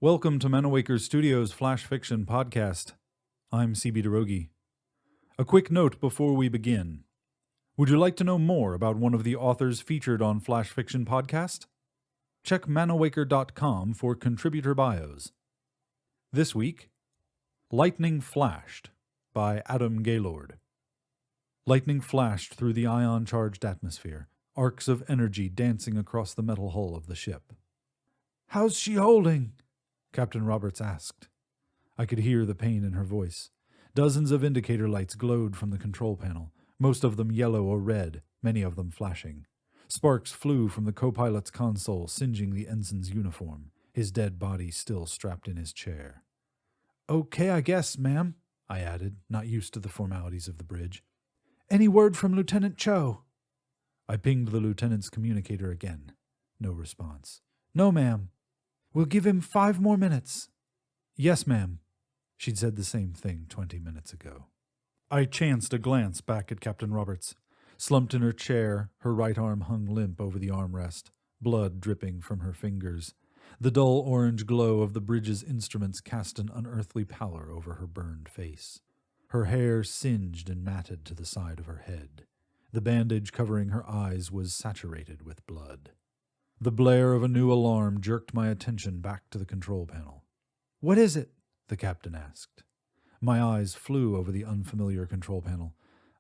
Welcome to Manawaker Studios Flash Fiction Podcast. I'm CB DeRogi. A quick note before we begin. Would you like to know more about one of the authors featured on Flash Fiction Podcast? Check manawaker.com for contributor bios. This week, Lightning Flashed by Adam Gaylord. Lightning flashed through the ion-charged atmosphere, arcs of energy dancing across the metal hull of the ship. "How's she holding?" Captain Roberts asked. I could hear the pain in her voice. Dozens of indicator lights glowed from the control panel, most of them yellow or red, many of them flashing. Sparks flew from the co-pilot's console, singeing the ensign's uniform, his dead body still strapped in his chair. "Okay, I guess, ma'am," I added, not used to the formalities of the bridge. "Any word from Lieutenant Cho?" I pinged the lieutenant's communicator again. No response. "No, ma'am. We'll give him 5 more minutes." "Yes, ma'am." She'd said the same thing 20 minutes ago. I chanced a glance back at Captain Roberts. Slumped in her chair, her right arm hung limp over the armrest, blood dripping from her fingers. The dull orange glow of the bridge's instruments cast an unearthly pallor over her burned face. Her hair singed and matted to the side of her head. The bandage covering her eyes was saturated with blood. The blare of a new alarm jerked my attention back to the control panel. "What is it?" the captain asked. My eyes flew over the unfamiliar control panel.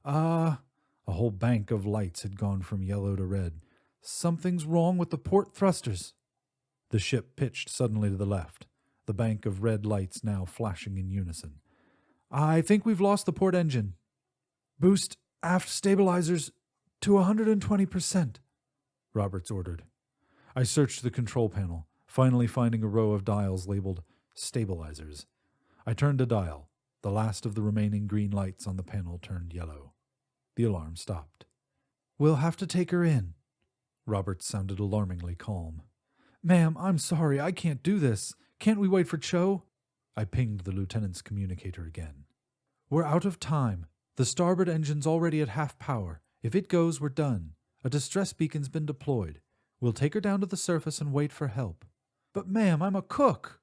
A whole bank of lights had gone from yellow to red. "Something's wrong with the port thrusters." The ship pitched suddenly to the left, the bank of red lights now flashing in unison. "I think we've lost the port engine." "Boost aft stabilizers to 120%, Roberts ordered. I searched the control panel, finally finding a row of dials labeled stabilizers. I turned a dial. The last of the remaining green lights on the panel turned yellow. The alarm stopped. "We'll have to take her in." Roberts sounded alarmingly calm. "Ma'am, I'm sorry, I can't do this. Can't we wait for Cho?" I pinged the lieutenant's communicator again. "We're out of time. The starboard engine's already at half power. If it goes, we're done. A distress beacon's been deployed. We'll take her down to the surface and wait for help." "But ma'am, I'm a cook."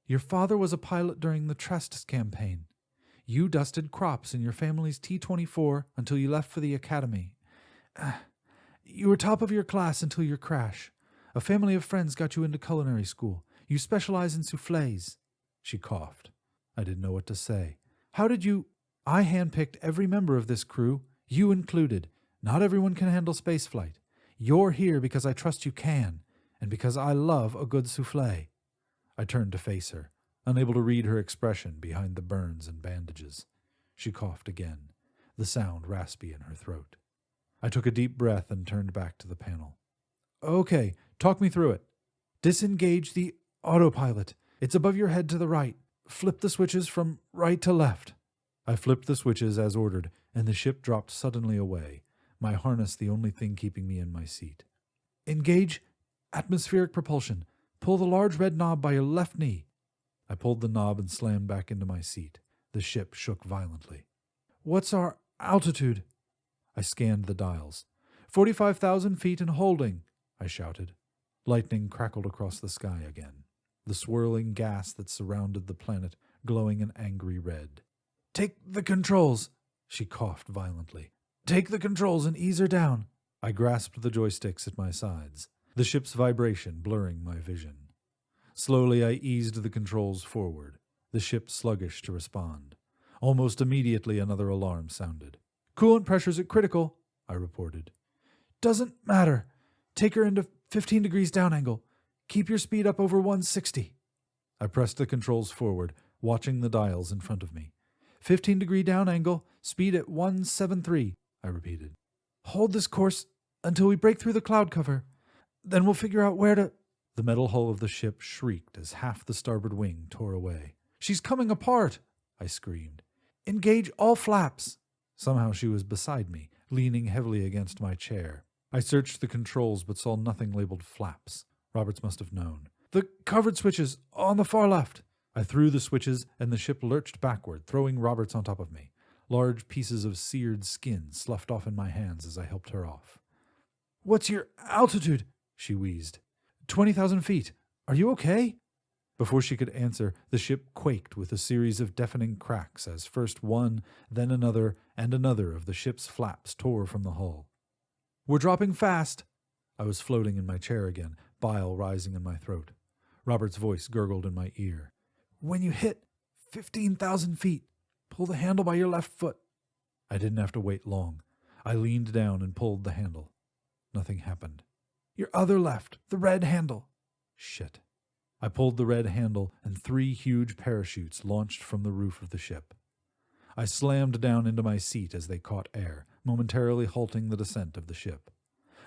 "Your father was a pilot during the Trastus campaign. You dusted crops in your family's T-24 until you left for the academy. You were top of your class until your crash. A family of friends got you into culinary school. You specialize in soufflés." She coughed. I didn't know what to say. "How did you—" "I handpicked every member of this crew, you included. Not everyone can handle spaceflight. You're here because I trust you can, and because I love a good soufflé." I turned to face her, unable to read her expression behind the burns and bandages. She coughed again, the sound raspy in her throat. I took a deep breath and turned back to the panel. "Okay, talk me through it. Disengage the autopilot. It's above your head to the right. Flip the switches from right to left." I flipped the switches as ordered, and the ship dropped suddenly away, my harness the only thing keeping me in my seat. "Engage atmospheric propulsion. Pull the large red knob by your left knee." I pulled the knob and slammed back into my seat. The ship shook violently. "What's our altitude?" I scanned the dials. 45,000 feet and holding," I shouted. Lightning crackled across the sky again, the swirling gas that surrounded the planet glowing an angry red. "Take the controls," she coughed violently. "Take the controls and ease her down." I grasped the joysticks at my sides, the ship's vibration blurring my vision. Slowly I eased the controls forward, the ship sluggish to respond. Almost immediately another alarm sounded. "Coolant pressure's at critical," I reported. "Doesn't matter. Take her into 15 degrees down angle. Keep your speed up over 160. I pressed the controls forward, watching the dials in front of me. 15-degree down angle, speed at 173, I repeated. "Hold this course until we break through the cloud cover. Then we'll figure out where to—" The metal hull of the ship shrieked as half the starboard wing tore away. "She's coming apart!" I screamed. "Engage all flaps!" Somehow she was beside me, leaning heavily against my chair. I searched the controls but saw nothing labeled flaps. Roberts must have known. "The covered switches, on the far left!" I threw the switches and the ship lurched backward, throwing Roberts on top of me. large pieces of seared skin sloughed off in my hands as I helped her off. "What's your altitude?" she wheezed. 20,000 feet. Are you okay?" Before she could answer, the ship quaked with a series of deafening cracks as first one, then another, and another of the ship's flaps tore from the hull. "We're dropping fast." I was floating in my chair again, bile rising in my throat. Robert's voice gurgled in my ear. "When you hit 15,000 feet, pull the handle by your left foot." I didn't have to wait long. I leaned down and pulled the handle. Nothing happened. "Your other left, the red handle." Shit. I pulled the red handle, and 3 huge parachutes launched from the roof of the ship. I slammed down into my seat as they caught air, momentarily halting the descent of the ship.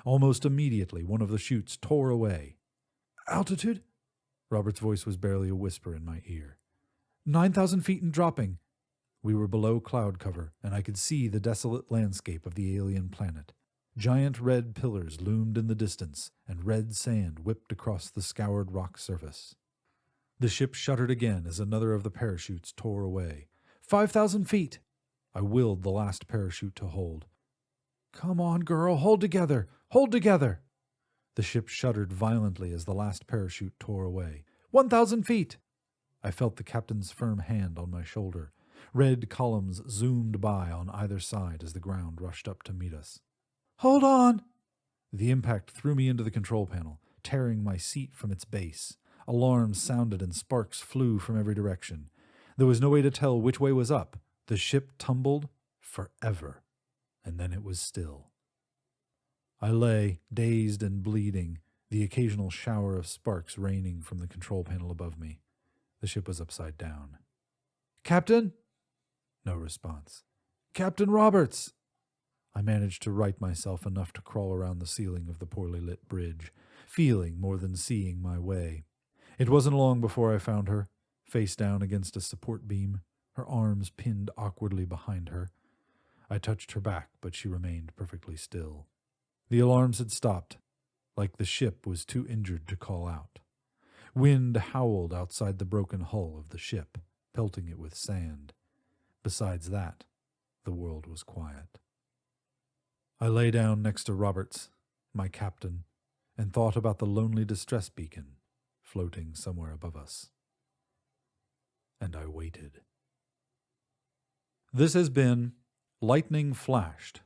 Almost immediately, one of the chutes tore away. "Altitude?" Robert's voice was barely a whisper in my ear. 9,000 feet and dropping." We were below cloud cover, and I could see the desolate landscape of the alien planet. Giant red pillars loomed in the distance, and red sand whipped across the scoured rock surface. The ship shuddered again as another of the parachutes tore away. 5,000 feet! I willed the last parachute to hold. "Come on, girl, hold together! Hold together!" The ship shuddered violently as the last parachute tore away. 1,000 feet! I felt the captain's firm hand on my shoulder. Red columns zoomed by on either side as the ground rushed up to meet us. "Hold on!" The impact threw me into the control panel, tearing my seat from its base. Alarms sounded and sparks flew from every direction. There was no way to tell which way was up. The ship tumbled forever, and then it was still. I lay, dazed and bleeding, the occasional shower of sparks raining from the control panel above me. The ship was upside down. "Captain?" No response. "Captain Roberts!" I managed to right myself enough to crawl around the ceiling of the poorly lit bridge, feeling more than seeing my way. It wasn't long before I found her, face down against a support beam, her arms pinned awkwardly behind her. I touched her back, but she remained perfectly still. The alarms had stopped, like the ship was too injured to call out. Wind howled outside the broken hull of the ship, pelting it with sand. Besides that, the world was quiet. I lay down next to Roberts, my captain, and thought about the lonely distress beacon floating somewhere above us. And I waited. This has been Lightning Flashed,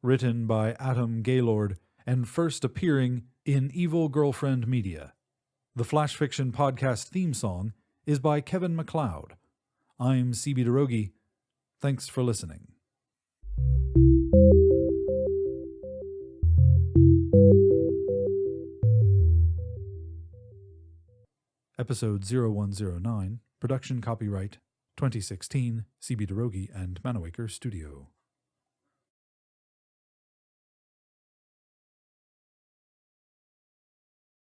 written by Adam Gaylord and first appearing in Evil Girlfriend Media. The Flash Fiction Podcast theme song is by Kevin MacLeod. I'm CB DeRogie. Thanks for listening. Episode 0109, production copyright 2016, CB DeRogie and Manawaker Studio.